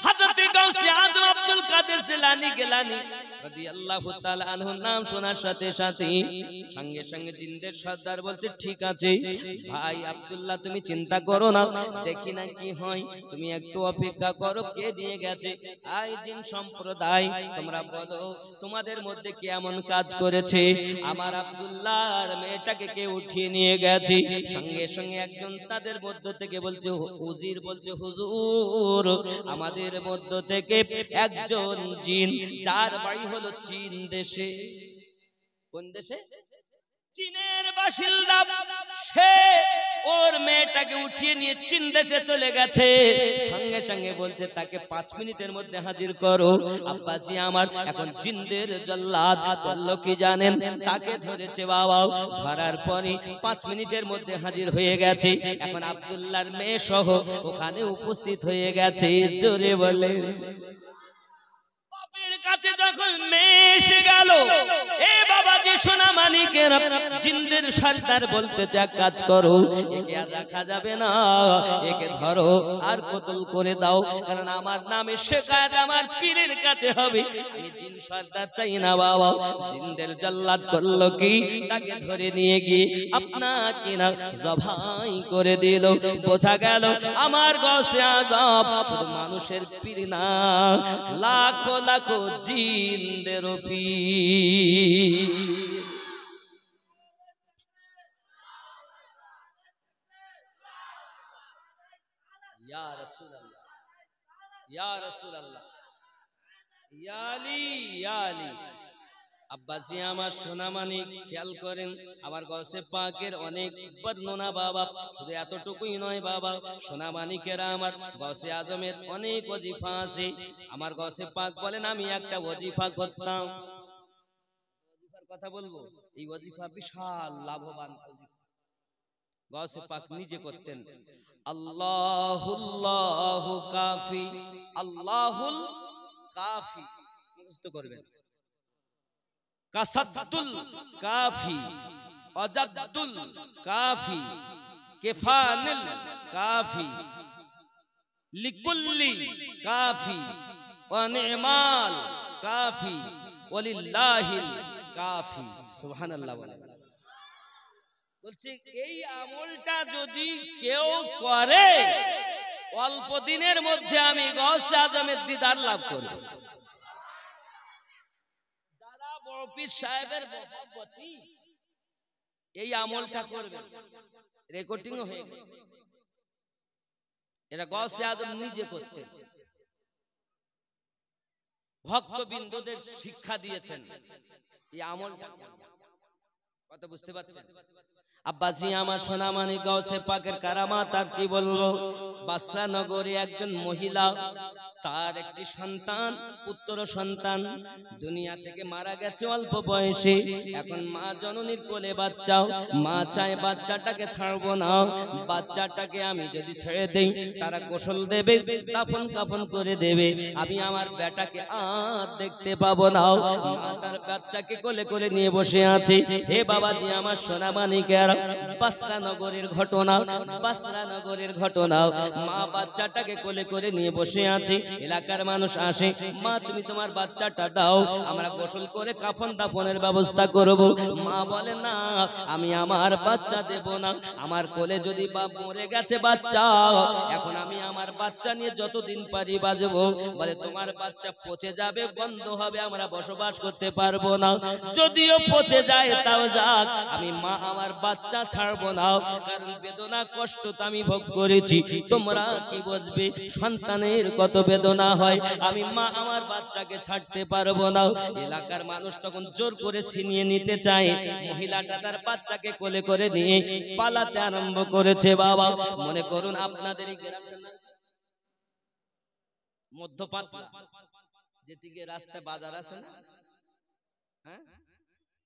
হযরত গাউসে আজম আব্দুল কাদের জিলানী গিলানী রাদিয়াল্লাহু তাআলা আনহুর নাম শোনার সাথে সাথে সঙ্গে সঙ্গে জিনদের সর্দার বলছে, ঠিক আছে ভাই আব্দুল্লাহ, তুমি চিন্তা করো না, দেখি না কি হয়, তুমি একটু অপেক্ষা করো। কে দিয়ে গেছে? আই জিন সম্প্রদায়, তোমরা বলো তোমাদের মধ্যে কে এমন কাজ করেছে? আমার আব্দুল্লাহর মেয়েটাকে কে উঠিয়ে নিয়ে গেছে। সঙ্গে সঙ্গে একজন তাদের মধ্য থেকে বলছে, হুজুর বলছে, হুজুর আমাদের মধ্য থেকে একজন জিন, যার বাড়ি হলো চীন দেশে। কোন দেশে? চীনের বাসিন্দা। সে ওর মেয়েটাকে উঠিয়ে নিয়ে চীন দেশে চলে গেছে। সঙ্গে সঙ্গে বলছে তাকে 5 মিনিটের মধ্যে হাজির করো। আব্বাজি আমার এখন জিনদের জল্লাদ বললো কি জানেন? তাকে ধরেছে বাবা, ধরার পরে 5 মিনিটের মধ্যে হাজির হয়ে গেছে। এখন আব্দুল্লাহর মেয়ে সহ ওখানে উপস্থিত হয়ে গেছে। জোরে বলে। কাছে যখন মেয়ে এসে গেল, এ বাবাজি সোনা মানিকের জিনদের সর্দার বলতেছে, এক কাজ করো, একে আর রাখা যাবে না, একে ধরো আর কতল করে দাও, কারণ আমার নামে শিকায়েত আমার পীরের কাছে হবে। আমি জিন সর্দার চাই না বাবা। জিনদের জল্লাদ করলো কি, তাকে ধরে নিয়ে গিয়ে আপনাকে না জবাই করে দিল। বোঝা গেল আমার গৌসে আজম শুধু মানুষের পীর না, লাখো লাখো জিনদের পীর। ইয়া রাসূলুল্লাহ, ইয়া রাসূলুল্লাহ, ইয়া আলী, ইয়া আলী। আব্বাজি আমার সোনামানিক, খেয়াল করেন আমার গৌসে পাকের অনেক বর্ণনা বাবা, শুধু এতটুকুই নয় বাবা, সোনামানিকেরা আমার গৌসে আজমের অনেক ওজিফা আছে। আমার গৌসে পাক বলেন আমি একটা ওজিফা করতাম। ওজিফার কথা বলবো, এই ওজিফা বিশাল লাভবান ওজিফা। গৌসে পাক নিজে করতেন। আল্লাহুল্লাহু কাফি, আল্লাহুল কাফি, মুখস্থ করবেন। কাসাদুল কাফি, অজাদুল কাফি, কিফানুল কাফি, লিকুল্লি কাফি, ওয়া নি'মাল কাফি, ওয়ালিল্লাহিল কাফি। সুবহানাল্লাহ। বলছি এই আমলটা যদি কেউ করে, অল্প দিনের মধ্যে আমি গৌসে আজমের দিদার লাভ করব। পীর সাহেবের মহব্বতি এই আমলটা করবে, রেকর্ডিং হয়ে গেছে। এটা গৌসে আজম নিজে করতেন, ভক্তবৃন্দদের শিক্ষা দিয়েছেন এই আমলটা। কথা বুঝতে পারছেন? আব্বাজি আমার সোনামানি গৌসে পাকের কারামাত আর কি বলবো। বাসরা নগরে একজন মহিলা, তার একটি সন্তান, পুত্র সন্তান দুনিয়া থেকে মারা গেছে অল্প বয়সে। এখন মা জননীর কোলে বাচ্চা, মা চায় বাচ্চাটাকে ছাড়বো না, বাচ্চাটাকে আমি যদি ছেড়ে দেই তারা গোসল দেবে, দাফন কাফন করে দেবে, আমি আমার বেটাকে আর দেখতে পাবো না। মা তার বাচ্চাকে কোলে কোলে নিয়ে বসে আছে। হে বাবাজি আমার সোনা মানিকেরা, বাসরা নগরের ঘটনা, বাসরা নগরের ঘটনা। মা বাচ্চাটাকে কোলে করে নিয়ে বসে আছে। এলাকার মানুষ আসে, মা তুমি তোমার বাচ্চাটা দাও, আমরা গোসল করে কাফন দাফনের ব্যবস্থা করব। মা বলে না, আমি আমার বাচ্চা দেব না, আমার কোলে যদি বাপ মরে গেছে বাচ্চা, এখন আমি আমার বাচ্চা নিয়ে যতদিন পারি বাজবো। বলে তোমার বাচ্চা পচে যাবে, বন্ধ হবে, আমরা বসবাস করতে পারবো না। যদিও পচে যায় তাও যাক, আমি মা আমার বাচ্চা ছাড়বো না, কারণ বেদনা কষ্ট তো আমি ভোগ করেছি, তোমরা কি বুঝবে সন্তানের কত বেদনা হয়, আমি মা আমার বাচ্চাকে ছাড়তে পারবো না। এলাকার মানুষ তখন জোর করে ছিনিয়ে নিতে চায়। মহিলাটা তার বাচ্চাকে কোলে করে নিয়ে পালাতে আরম্ভ করেছে। বাবা মনে করুন আপনাদের এই গ্রামটার নাম মধ্যপাঁচলা, যেদিকে রাস্তা বাজার আছে না, হ্যাঁ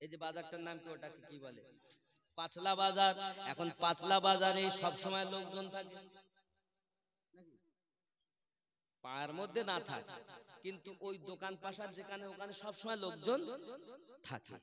এই যে বাজারটার নাম কি, ওটাকে কি বলে? পাঁচলা বাজার। এখন পাঁচলা বাজারে সব সময় লোকজন থাকে, পাড়ার মধ্যে না থাকে, কিন্তু ওই দোকান পাশার যেখানে ওখানে সবসময় লোকজন থাকে।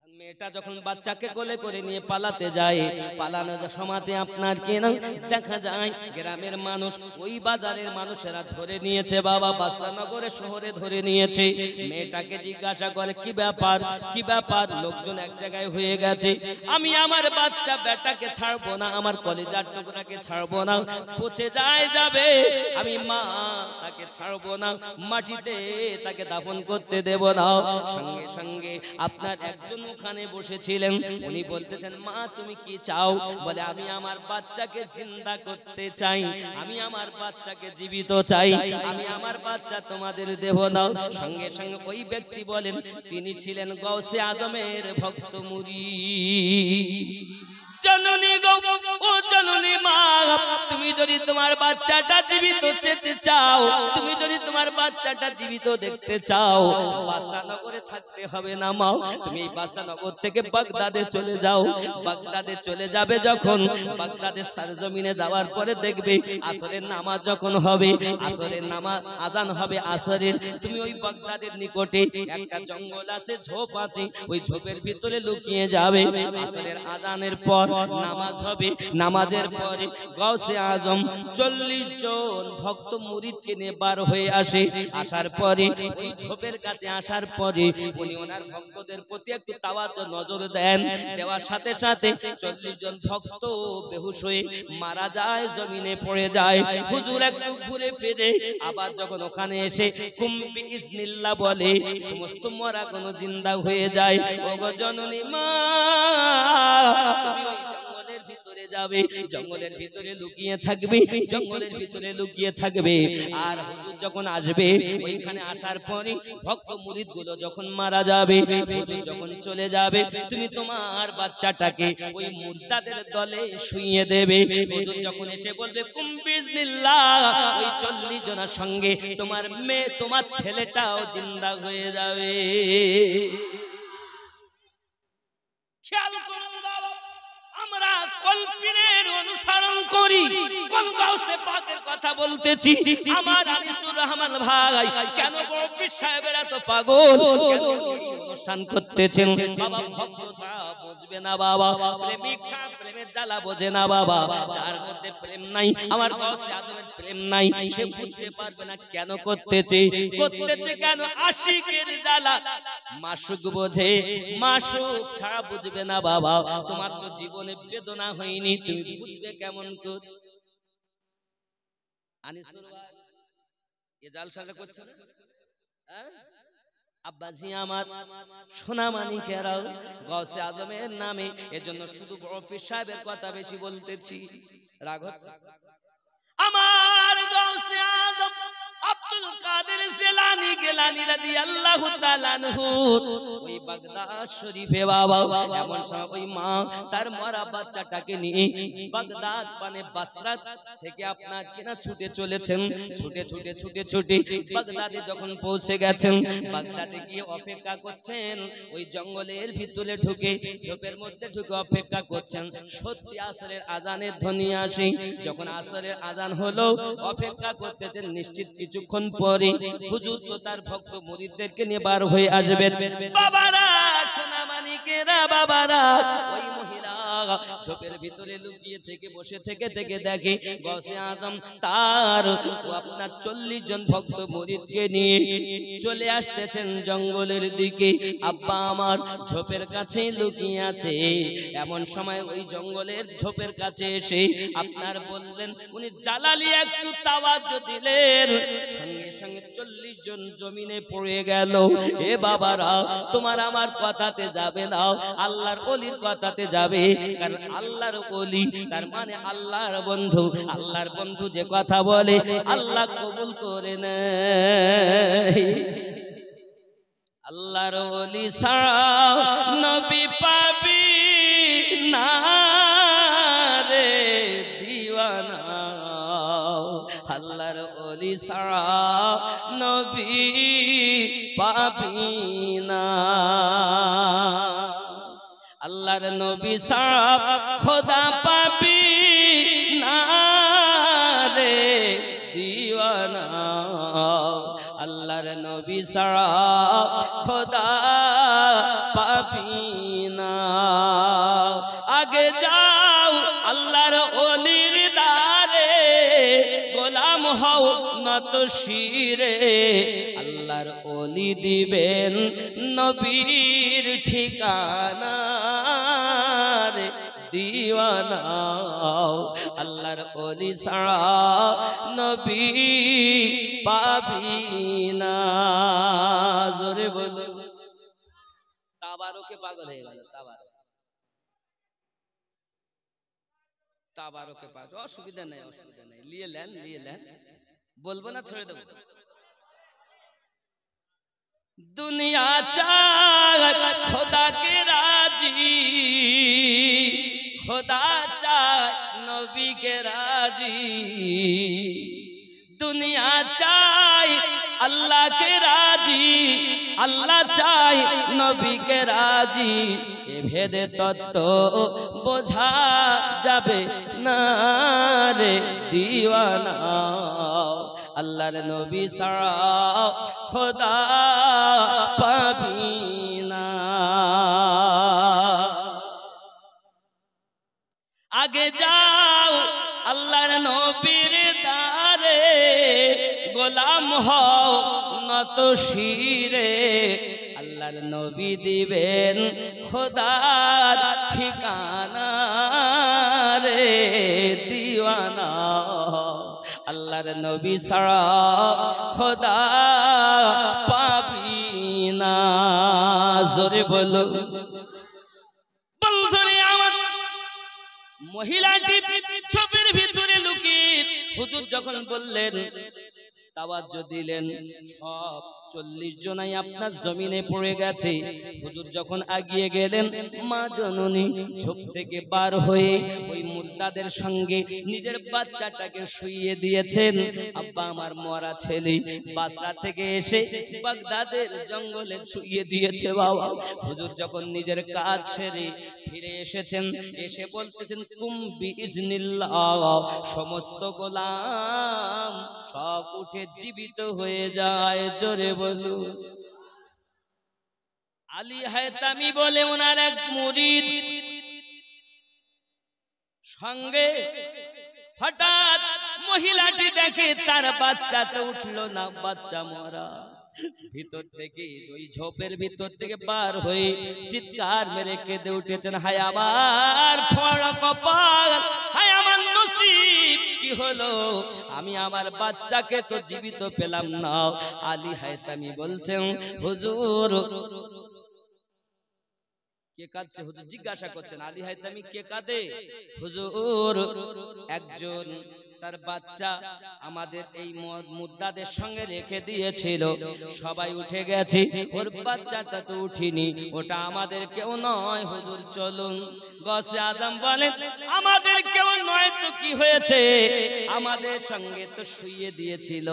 মেয়েটা যখন বাচ্চাকে কোলে করে নিয়ে পালাতে যায়, পালানোর সময়তে আপনার কি না দেখা যায় গ্রামের মানুষ, ওই বাজারের মানুষেরা ধরে নিয়েছে। বাবা বাদশাহনগরের শহরে ধরে নিয়েছে। মেয়েটাকে জিজ্ঞাসা করে কি ব্যাপার, কি ব্যাপার, লোকজন এক জায়গায় হয়ে গেছে, আমি আমার বাচ্চা বেটাকে ছাড়বো না, আমার কলিজার টুকরাকে ছাড়বো না, পচে যায় যাবে, আমি মা তাকে ছাড়বো না, মাটিতে তাকে দাফন করতে দেব না। সঙ্গে সঙ্গে আপনার একজন ওখানে বসেছিলেন, উনি বলতেছেন মা তুমি কি চাও? বলে আমি আমার বাচ্চাকে জিন্দা করতে চাই, আমি আমার বাচ্চাকে জীবিত চাই, আমি আমার বাচ্চা তোমাদের দেব না। সঙ্গে সঙ্গে ওই ব্যক্তি বলেন তিনি ছিলেন গৌসে আজমের ভক্ত মুরিদ। জননী গো, ও জননী মা, তুমি যদি তোমার বাচ্চাটা জীবিত চেতে চাও, তুমি যদি তোমার বাচ্চাটা জীবিত দেখতে চাও, বাদশাহনগরে থাকতে হবে না মা, তুমি বাদশাহনগর থেকে বাগদাদে চলে যাও। বাগদাদে চলে যাবে যখন, বাগদাদের সরজমিনে যাওয়ার পরে দেখবে আসরের নামাজ যখন হবে, আসরের নামাজ আযান হবে আসরের, তুমি ওই বাগদাদের নিকটে একটা জঙ্গল আছে, ঝোপ আছে, ওই ঝোপের ভিতরে লুকিয়ে যাবে। আসরের আযানের পর নামাজ হবে, নামাজের পরে গাউসে আজম 40 জন ভক্ত মুরিদকে নিয়ে বার হয়ে আসে। আসার পরে ওই ঝোপের কাছে আসার পরে উনি ওনার ভক্তদের প্রতি একটু তাওয়াজ্জো নজর দেন, দেওয়ার সাথে সাথে 40 জন ভক্ত বেহুশ হয়ে মারা যায়, জমিনে পড়ে যায়। হুজুর একটু ঘুরে ফিরে আবার যখন ওখানে এসে কুম বিইজনিল্লাহ বলে, সমস্ত মরা কোনো জিন্দা হয়ে যায়। ওগো জননী মা, তুমি ওই জঙ্গলের ভিতরে যাবে, জঙ্গলের ভিতরে লুকিয়ে থাকবে, জঙ্গলের ভিতরে লুকিয়ে থাকবে। আর হুজুর যখন আসবে, ওইখানে আসার পরে ভক্ত মুরিদ গুলো যখন মারা যাবে, হুজুর যখন চলে যাবে, তুমি তোমার বাচ্চাটাকে ওই মুর্দাদের দলে শুইয়ে দেবে। হুজুর যখন এসে বলবে কুম বিইজনিল্লাহ, ওই 40 জনের সঙ্গে তোমার মেয়ে, তোমার ছেলেটাও জিন্দা হয়ে যাবে। খেয়াল করুন বাবা, আমরা কোন পীরের অনুসরণ করি, কোন গাউসে পাকের কথা বলতেছি। আমার আনিসুর রহমান ভাই কেন বড় পীর সাহেবেরা তো পাগল, কেন এই অনুষ্ঠান করতেছেন? বাবা ভক্ত ছাড়া বুঝবে না বাবা, প্রেমিক ছাড়া প্রেমের জ্বালা বোঝে না বাবা। যার মধ্যে প্রেম নাই, আমার গাউসে আজমের প্রেম নাই, সে বুঝতে পারবে না কেন করতেছে, করতেছে কেন। আশিকের জ্বালা মাসুক বোঝে, মাসুক ছাড়া বুঝবে না বাবা। তোমার তো জীবনে বেদনা হয়নি, তুমি বুঝবে কেমন করে? আনিসুর ভাই এ জালসাটা করছে না, হ্যাঁ আব্বাজি আমার সোনা মানিকেরাও গাউসে আজমের নামে, এজন্য শুধু বড় পীর সাহেবের কথা বেশি বলতেছি। রাগ হচ্ছে? আমার গাউসে আজম আব্দুল কাদের জিলানী গিলানী রাদিয়াল্লাহু তাআলা আনহু ওই বাগদাদ শরীফে বাবা এমন সময় ওই মা তার মরা বাচ্চাটাকে নিয়ে বাগদাদ মানে বাসরা থেকে আপনার কিনা ছুটে চলেছেন ছুটে বাগদাদে যখন পৌঁছে গেছেন বাগদাদে গিয়ে অপেক্ষা করছেন ওই জঙ্গলের ভিতরে ঢুকে ঝোপের মধ্যে ঢুকে অপেক্ষা করছেন সত্যি আসরের আজানের ধ্বনি আসে যখন আসরের আজান হলো অপেক্ষা করতেছেন নিশ্চিত কিছুক্ষণ পরে হুজুর তো তার ভক্ত মুরিদদেরকে নিয়ে বার হয়ে আসবেন বাবারা সোনা মানিকেরা বাবারা ওই মহিলা ঝোপের ভিতরে লুকিয়ে থেকে বসে থেকে দেখে গৌসে আজম তার আপনার 40 জন ভক্ত মুরিদকে নিয়ে চলে আসতেছেন জঙ্গলের দিকে আব্বা আমার ঝোপের কাছে লুকিয়ে আছে এমন সময় ওই জঙ্গলের ঝোপের কাছে এসে আপনার বললেন উনি জালালি একটু তাওয়াজ্জ দিলেন সঙ্গে সঙ্গে 40 জন জমিনে পড়ে গেল এ বাবারা তোমার আমার কথাতে যাবে না আল্লাহর ওলির কথাতে যাবে কারণ আল্লাহর ওলি তার মানে আল্লাহর বন্ধু যে কথা বলে আল্লাহ কবুল করে নেয় আল্লাহর ওলি ছাড়া নবী পাবি না রে দিওয়ানা আল্লাহর ওলি ছাড়া নবী পাবি না আল্লাহর নবী ছাড়া খোদা পাবি না রে দিওয়ানা আল্লাহর নবী ছাড়া খোদা পাবি না আগে যাও আল্লাহর ওলির দারে গোলাম হও নত শিরে আল্লাহর ওলি দিবেন নবীর ঠিকানা রে দিওয়ানা আল্লাহর ওলি ছাড়া নবী পাবি না জোরে বলো তাবারকে পাগল হয়ে গেল তাবারকে পাগল অসুবিধা নেই নিয়ে নেন বলবো না ছেড়ে দেবো दुनिया चाहे खुदा के राजी खुदा चाहे नबी के राजी दुनिया चाहे अल्लाह के राजी अल्लाह चाहे नबी के राजी ए भेदे तत्व बोझा जाबे ना रे दीवाना আল্লাহর নবী ছাড়া খোদা পাবি না আগে যাও আল্লাহর নবীর দারে গোলাম হও নত শিরে আল্লাহর নবী দিবেন খোদার ঠিকানা রে দিওয়ানা আল্লাহর নবী ছাড়া খোদা পাবি না জোরে বলো বন্ধুরে আমার মহিলাটি ঝোপের ভিতরে লুকিয়ে হুজুর যখন বললেন তাওয়াজ্জ দিলেন সব 40 জনাই আপনার জমিনে পড়ে গেছে হুজুর যখন আগিয়ে গেলেন মা জননী ঝোপ থেকে বার হয়ে ওই মুর্দাদের সঙ্গে নিজের বাচ্চাটাকে শুইয়ে দিয়েছেন আব্বা আমার মরা ছেলে বাসরা থেকে এসে বাগদাদের জঙ্গলে শুইয়ে দিয়েছে বাবা হুজুর যখন নিজের কাজ সেরে ফিরে এসেছেন এসে বলতেছেন কুম বিইজনিল্লাহ সমস্ত গোলাম সব উঠে জীবিত হয়ে যায় জোরে বলু আলী হায়তামি বলে ওনার এক মুরিদ সঙ্গে হঠাৎ মহিলাটি দেখে তার বাচ্চা তো উঠলো না বাচ্চা মরা ভিতর থেকে ওই ঝোপের ভিতর থেকে বার হয়ে চিৎকার মেরে কেঁদে উঠেছেন হায় আমার ফড়া কপাল হায় আমার নসিব কি হলো আমি আমার বাচ্চাকে তো জীবিত পেলাম না আলী হায়তামি বলছেন হুজুর কে কাঁদছে হুজুর জিজ্ঞাসা করছেন আলী হায়তামি কে কাঁদে হুজুর একজন তার বাচ্চা আমাদের এই মুদ্দাদের সঙ্গে রেখে দিয়েছিল, সবাই উঠে গেছে, ওর বাচ্চাটা তো উঠিনি, ওটা আমাদের কেউ নয় হুজুর চলুন। গৌসে আজম বলেন আমাদের কেউ নয় তো কি হয়েছে, আমাদের সঙ্গে তো শুইয়ে দিয়েছিল,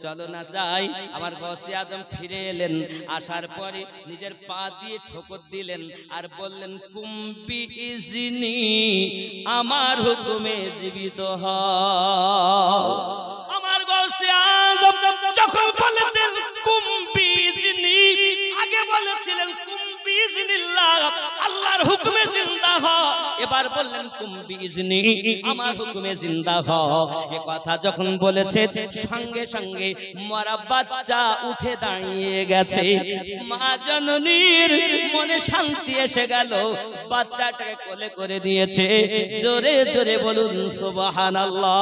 চলো না যাই। আমার গৌসে আজম ফিরে এলেন, আসার পরে নিজের পা দিয়ে ঠোকর দিলেন আর বললেন কুম্বি ইজনি, আমার হুকুমে জীবিত হও। আমার গৌসে আজম যখন বলেছেন কুম্বি ইজনি, আগে বলেছিলেন কুম্বি ইজনিল্লাহ, আল্লাহর হুকুমে জিন্দা হও, এবার বললেন কুম্বি ইজনি, আমার হুকুমে জিন্দা হও। এ কথা যখন বলেছে সঙ্গে সঙ্গে মরা বাচ্চা উঠে দাঁড়িয়ে গেছে। মা জননীর মনে শান্তি এসে গেল, বাচ্চাটাকে কোলে করে দিয়েছে। জোরে জোরে বলুন সুবহানাল্লাহ।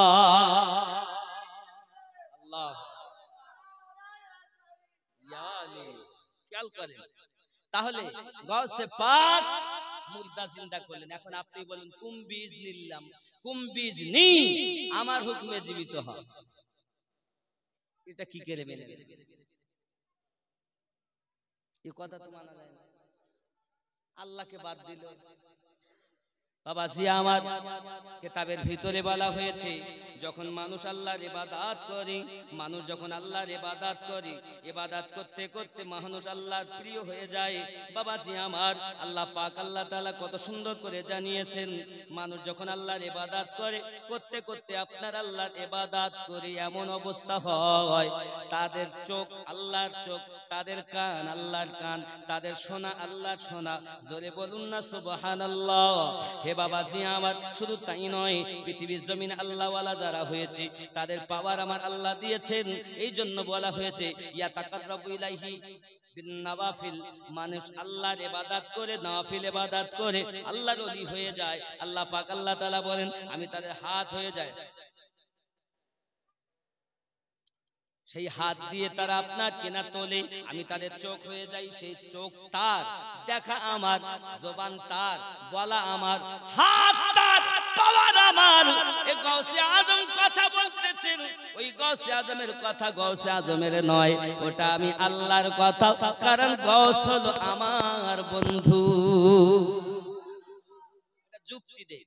আল্লাহ ইয়া আলী, খেয়াল করেন, তাহলে গাউসে পাক মুর্দা জিন্দা করলেন। এখন আপনি বলেন কুম্বিজ নিলাম, কুম্বিজ নি, আমার হুকুমে জীবিত হয়, এটা কি করে মেনে নেবেন? এই কথা তো মানা যায় না। আল্লাহকে বাদ দিল। বাবাজি আমার, কিতাবের ভিতরে বলা হয়েছে যখন মানুষ আল্লাহর ইবাদত করে, মানুষ যখন আল্লাহর ইবাদত করে, ইবাদত করতে করতে মানুষ আল্লাহর প্রিয় হয়ে যায়। বাবাজি আমার, আল্লাহ পাক আল্লাহ তাআলা কত সুন্দর করে জানিয়েছেন, মানুষ যখন আল্লাহর ইবাদত করে, করতে করতে আপনার আল্লাহর ইবাদত করে এমন অবস্থা হয়, তাদের চোখ আল্লাহর চোখ, তাদের কান আল্লাহর কান, তাদের শোনা আল্লাহর শোনা। জোরে বলুন না সুবহানাল্লাহ। হে বাবাজি আমার, শুধু তাই নয়, পৃথিবীর জমিনে আল্লাহওয়ালা যারা হয়েছে তাদের পাওয়ার আমার আল্লাহ দিয়েছেন। এই জন্য বলা হয়েছে ইয়া তাকাররাবু ইলাইহি বিন নওয়াফিল, মানুষ আল্লাহর ইবাদত করে, নওয়াফিল ইবাদত করে আল্লাহর ওলি হয়ে যায়। আল্লাহ পাক আল্লাহ তাআলা বলেন আমি তাদের হাত হয়ে যায়, সেই হাত দিয়ে তারা আপনার কেনা তোলে, আমি তাদের চোখ হয়ে যাই, সেই চোখ তার, দেখা আমার, জবান তার, বলা আমার, হাত তার, পাওয়ার আমার। এই গাউসে আজম কথা বলতেছেন, ওই গাউসে আজমের কথা গাউসে আজমের নয়, ওটা আমি আল্লাহর কথা, কারণ গাউস হলো আমার বন্ধু। যুক্তি দে।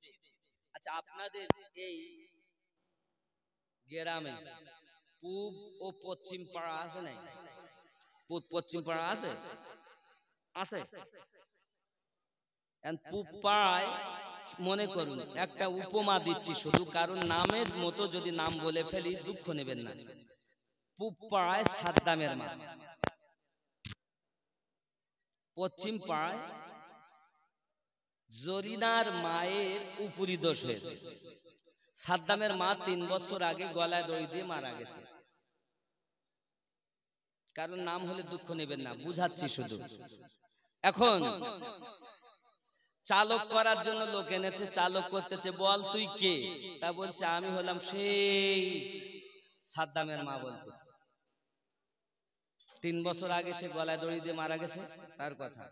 আচ্ছা, আপনাদের এই গ্রামে পূব ও পশ্চিম পাড়া আছে নাই? পূব পশ্চিম পাড়া আছে? আছে। পূব পাড়ায় মনে করুন, একটা উপমা দিচ্ছি শুধু, কারণ নামের মতো যদি নাম বলে ফেলি দুঃখ নেবেন না। পূব পাড়ায় সাদ্দামের মা, পশ্চিম পাড়ায় জরিনার মায়ের উপরি দোষ হয়েছে। সাদ্দামের মা 3 বছর আগে গলায় দড়ি দিয়ে মারা গেছে। কারণ নাম হলে দুঃখ নেবেন না, বুঝাচ্ছি শুধু। এখন চালক করার জন্য লোক এনেছে, চালক করতেছে, বল তুই কে? তা বলছে আমি হলাম সেই সাদ্দামের মা। বলতেছে 3 বছর আগে সে গলায় দড়ি দিয়ে মারা গেছে, তার কথা।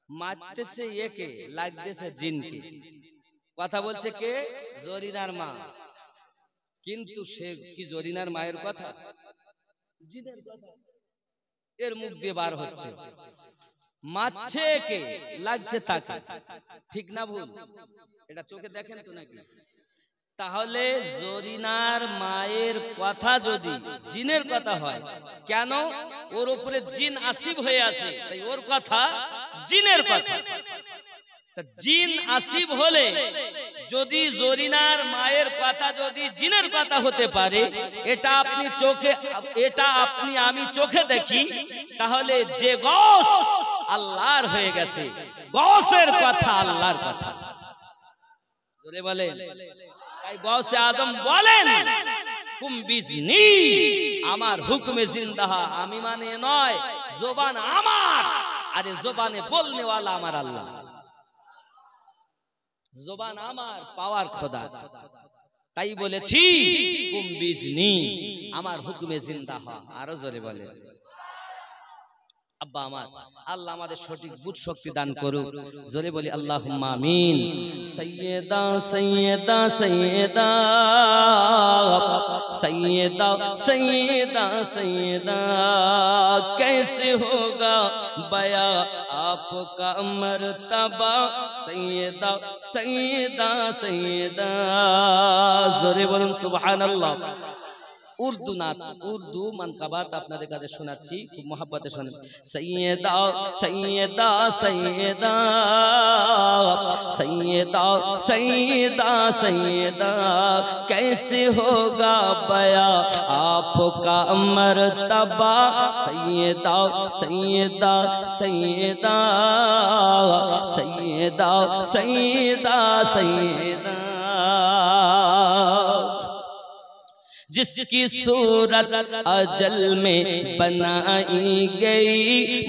মারতেছে একে, লাগতেছে জিনকে। কথা বলছে কে? জরিনার মা। কিন্তু সে কি জরিনার মায়ের কথা? জিনের কথা এর মুখ দিয়ে বার হচ্ছে। মারছে কে, লাগছে তাকে। ঠিক না ভুল? এটা চোখে দেখেন তো নাকি? তাহলে জরিনার মায়ের কথা যদি জিনের কথা হয়, কেন? ওর উপরে জিন আসিব হয়ে আছে, তাই ওর কথা জিনের কথা। জিন আসিব হলে যদি জরিনার মায়ের কথা যদি জিনের কথা হতে পারে, এটা আপনি চোখে, এটা আপনি আমি চোখে দেখি, তাহলে যে গৌস আল্লাহর হয়ে গেছে, গৌসের কথা আল্লাহর কথা। জোরে বলেন। তাই গৌসে আজম বলেন কুম্বিজনি, আমার হুকুমে জিন্দা, আমি মানে নয়, জবান আমার, আরে জবানে বলনে ওয়ালা আমার আল্লাহ, জবান আমার, পাওয়ার খোদা। তাই বলেছি কুম্বিজনি, আমার হুকুমে জিন্দা হ। আরো জোরে বলে। আব্বা আমার, আল্লাহ আমাদের সঠিক বুঝ শক্তি দান করুক। জোরে বলি আল্লাহুম্মা আমিন। সৈয়দা সৈয়দা সৈয়দা সৈয়দা সৈয়দা সৈয়দা कैसे होगा बया आपका मर्तबा सैयदा सैयदा सैयदा। जोरे बोलুন সুবহানাল্লাহ। उर्दू नात उर्दू मनकाबात আপনাদের কাছে শোনাচ্ছি, খুব মহব্বতে শুনেন। সৈয়দা সৈয়দা সৈয়দা সৈয়দা সৈয়দা সৈয়দা कैसे होगा बया आपका मर्तबा सैयदा सैयदा सैयदा सैयदा सैयदा सैयदा। जिसकी सूरत अजल में बनाई गई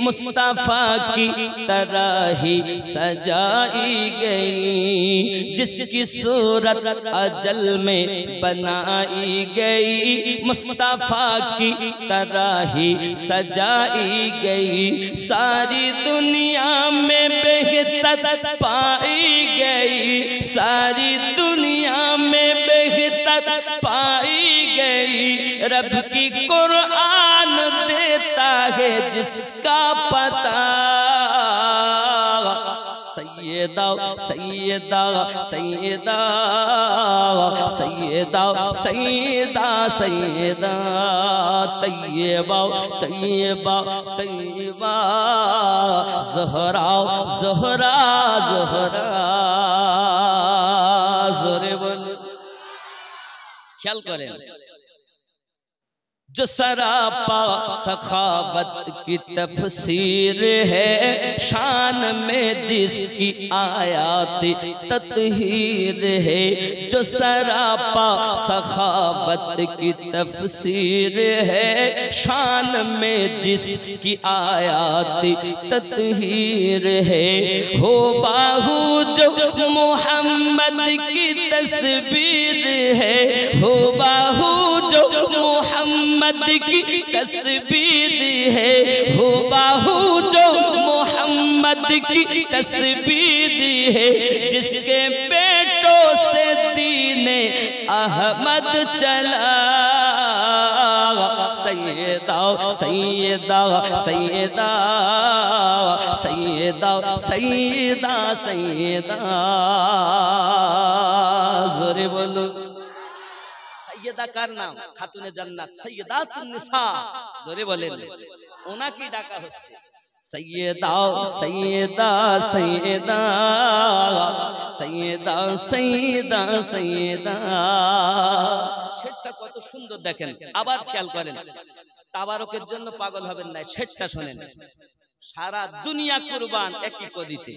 मुस्तफा की तरह ही सजाई गई। जिसकी सूरत अजल में बनाई गई मुस्तफा की तरह ही सजाई गई। सारी दुनिया में बेहतर पाई गई, सारी दुनिया में बेहतर पाई गई। रब की कुरान देता है जिसका पता। सैयदा सैयदा सैयदा सैयदा सैयदा सैयदा तैयबा तैयबा तैयबा ज़हरा ज़हरा ज़हरा। जोरे बोले, ख्याल करें। जो सरापा सखावत की तफसीर है शान में जिसकी आयात तत्हीर है। जो सरापा सखावत की तफसीर है शान में जिसकी आयात तत्हीर है। हो बाहू जो मोहम्मद की तस्वीर है, हो बाहू जो मोहम्मद की तस्वीर है, हो बाहू जो मोहम्मद की तस्वीर है। जिसके बेटों से दीने अहमद चला। सैयदा सैयदा सैयदा सैयदा सैयदा सैयदा। जोरे बोलो। सैयदा कार नाम खातुने जन्नत सैयदाতুন নিসা। জোরে বলেন, ওনাকে ডাকা হচ্ছে सैयदा सैयदा सैयदा सैयदा सैयदा सैयदा। শেরটা কত সুন্দর দেখেন, আবার খেয়াল করেন। তাবারকের জন্য পাগল হবেন না, শেরটা শুনেন। সারা দুনিয়া কুরবান একই কদিতে।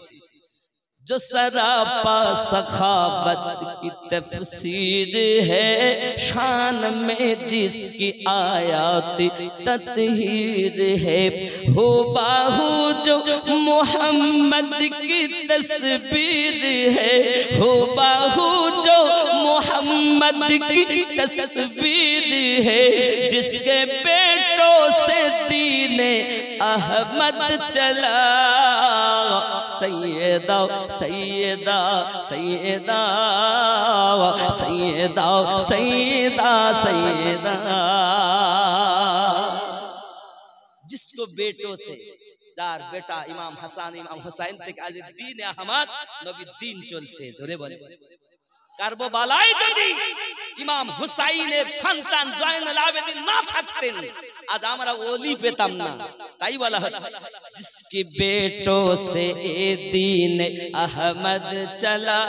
जो सरापा सखावत की तफसीर है शान में जिसकी आयात तत्हीर है। हो बाहू जो मोहम्मद की तस्वीर है, हो बाहू जो मोहम्मद की तस्वीर है। जिसके बेटों से दीने अहमद चला। सैयदा सैयदा सैयदा सैयदा सैयदा सैयदा। जिसको बेटों से, যার বেটা ইমাম হাসান ইমাম হুসাইন থেকে আজ দ্বীন আহমদ নবীর দ্বীন চলছে। জোরে বলে, কারবালায় যদি ইমাম হুসাইনের সন্তান জয়নুল আবেদিন না থাকতেন আজ আমরা ওলি পেতাম না। তাই বলা হচ্ছে जिसके बेटों से दीन अहमद चला।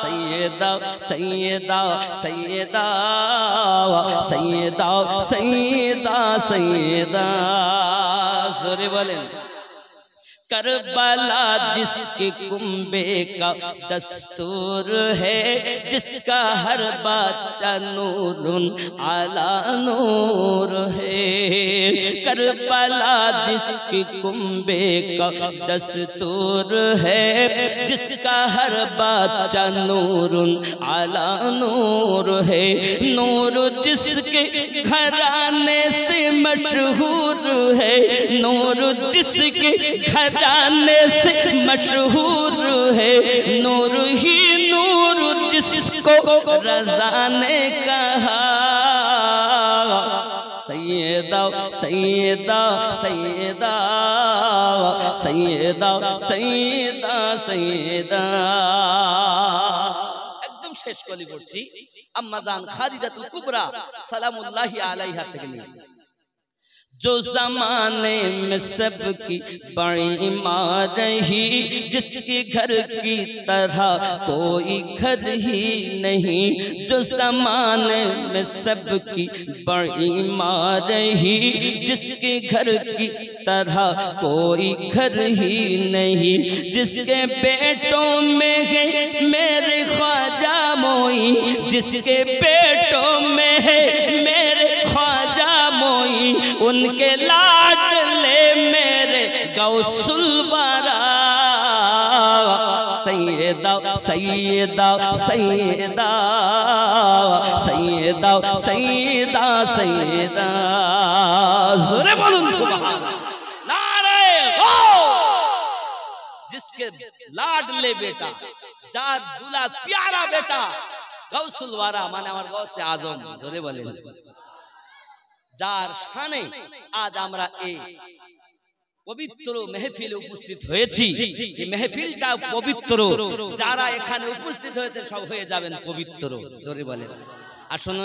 सैयदा सैयदा सैयदा सैयदा सैयदा सैयदा। जोरे बोलें। करबला जिसके कुंबे का दस्तूर है, जिसका हर बच्चा नूरुन आला नूर है। करबला जिसके कुंबे का दस्तूर है, जिसका हर बच्चा नूरुन आला नूर है। नूर जिसके घराने से मशहूर है, नूर जिसके घराने से मशहूर है। नूर ही नूर जिसको रज़ा ने कहा, सैयदा सैयदा सैयदा सैयदा सैयदा सैयदा। একদম শেষ কলি পড়ছি। আম্মাজান খাদিজাতুল কুবরা সালামুল্লাহি আলাইহা থেকে নিয়ে, जो ज़माने में सबकी बड़ी माँ रही, जिसके घर की तरह कोई घर ही नहीं। जो ज़माने में सबकी बड़ी माँ रही, जिसके घर की तरह कोई घर ही नहीं। जिसके बेटों में है मेरे ख्वाजा मोई, जिसके पेटों में है मेरे ख्वाजा मोई, उनके लाडले मेरे गौसुल वारा। सैयदा सैयदा सैयदा सैयदा सैयदा सैयदा। जोरे बोलूं सुभान अल्लाह। नारे गौस। जिसके लाडले बेटा, जार दुला प्यारा बेटा गौसुल वारा, माने আমার গৌসে আজম। জোরে বলেন। যার শানে আজ আমরা এই পবিত্র মেহফিলে উপস্থিত হয়েছি। এই মেহফিলটা পবিত্র, যারা এখানে উপস্থিত হয়েছে সব হয়ে যাবেন পবিত্র। জোরে বলেন। আসুন।